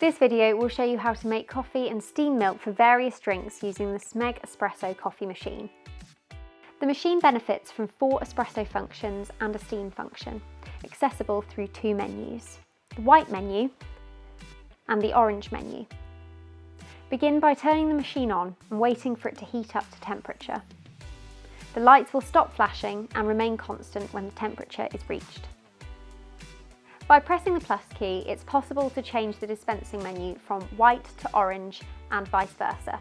This video will show you how to make coffee and steam milk for various drinks using the Smeg Espresso Coffee Machine. The machine benefits from 4 espresso functions and a steam function, accessible through 2 menus, the white menu and the orange menu. Begin by turning the machine on and waiting for it to heat up to temperature. The lights will stop flashing and remain constant when the temperature is reached. By pressing the plus key, it's possible to change the dispensing menu from white to orange and vice versa.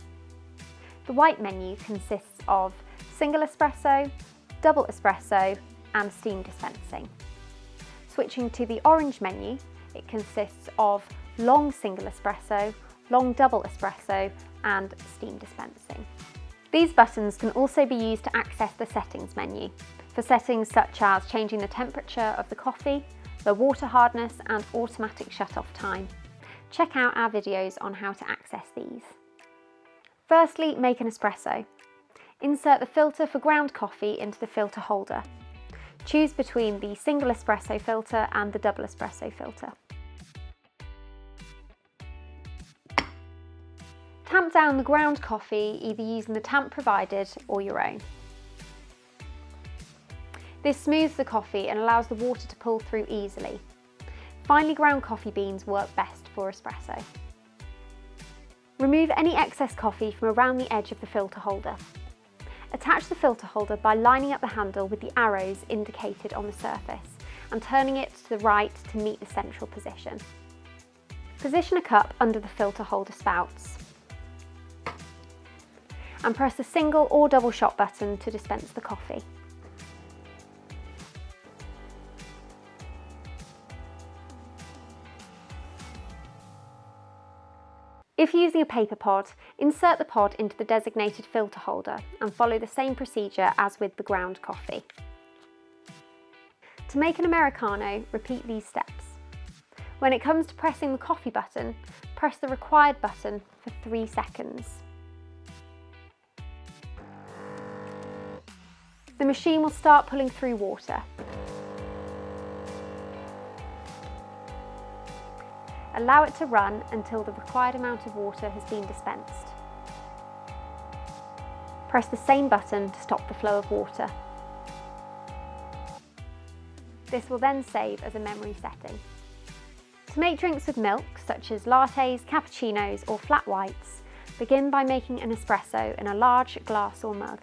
The white menu consists of single espresso, double espresso and steam dispensing. Switching to the orange menu, it consists of long single espresso, long double espresso and steam dispensing. These buttons can also be used to access the settings menu, for settings such as changing the temperature of the coffee, the water hardness and automatic shut-off time. Check out our videos on how to access these. Firstly, make an espresso. Insert the filter for ground coffee into the filter holder. Choose between the single espresso filter and the double espresso filter. Tamp down the ground coffee either using the tamp provided or your own. This smooths the coffee and allows the water to pull through easily. Finely ground coffee beans work best for espresso. Remove any excess coffee from around the edge of the filter holder. Attach the filter holder by lining up the handle with the arrows indicated on the surface and turning it to the right to meet the central position. Position a cup under the filter holder spouts and press the single or double shot button to dispense the coffee. If using a paper pod, insert the pod into the designated filter holder and follow the same procedure as with the ground coffee. To make an Americano, repeat these steps. When it comes to pressing the coffee button, press the required button for 3 seconds. The machine will start pulling through water. Allow it to run until the required amount of water has been dispensed. Press the same button to stop the flow of water. This will then save as a memory setting. To make drinks with milk, such as lattes, cappuccinos or flat whites, begin by making an espresso in a large glass or mug.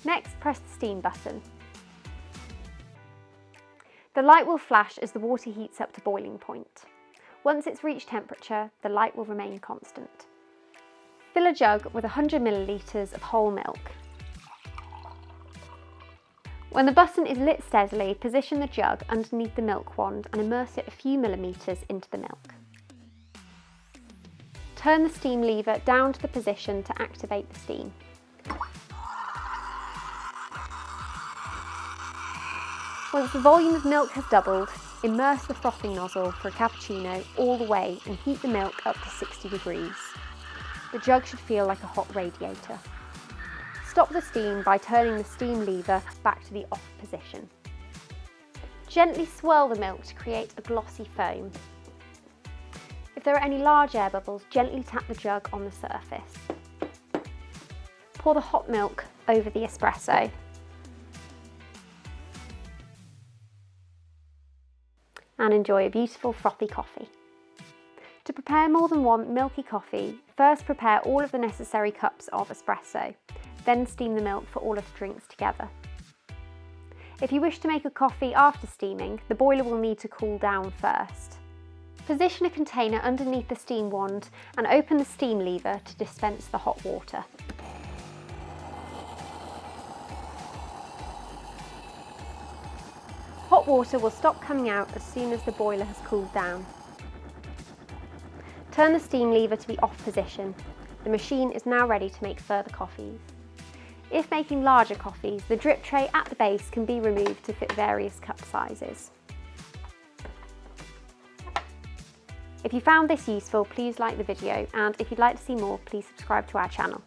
Next, press the steam button. The light will flash as the water heats up to boiling point. Once it's reached temperature, the light will remain constant. Fill a jug with 100 millilitres of whole milk. When the button is lit steadily, position the jug underneath the milk wand and immerse it a few millimetres into the milk. Turn the steam lever down to the position to activate the steam. Once the volume of milk has doubled, immerse the frothing nozzle for a cappuccino all the way and heat the milk up to 60 degrees. The jug should feel like a hot radiator. Stop the steam by turning the steam lever back to the off position. Gently swirl the milk to create a glossy foam. If there are any large air bubbles, gently tap the jug on the surface. Pour the hot milk over the espresso. And enjoy a beautiful frothy coffee. To prepare more than one milky coffee, first prepare all of the necessary cups of espresso, then steam the milk for all of the drinks together. If you wish to make a coffee after steaming, the boiler will need to cool down first. Position a container underneath the steam wand and open the steam lever to dispense the hot water. Hot water will stop coming out as soon as the boiler has cooled down. Turn the steam lever to the off position. The machine is now ready to make further coffees. If making larger coffees, the drip tray at the base can be removed to fit various cup sizes. If you found this useful, please like the video, and if you'd like to see more, please subscribe to our channel.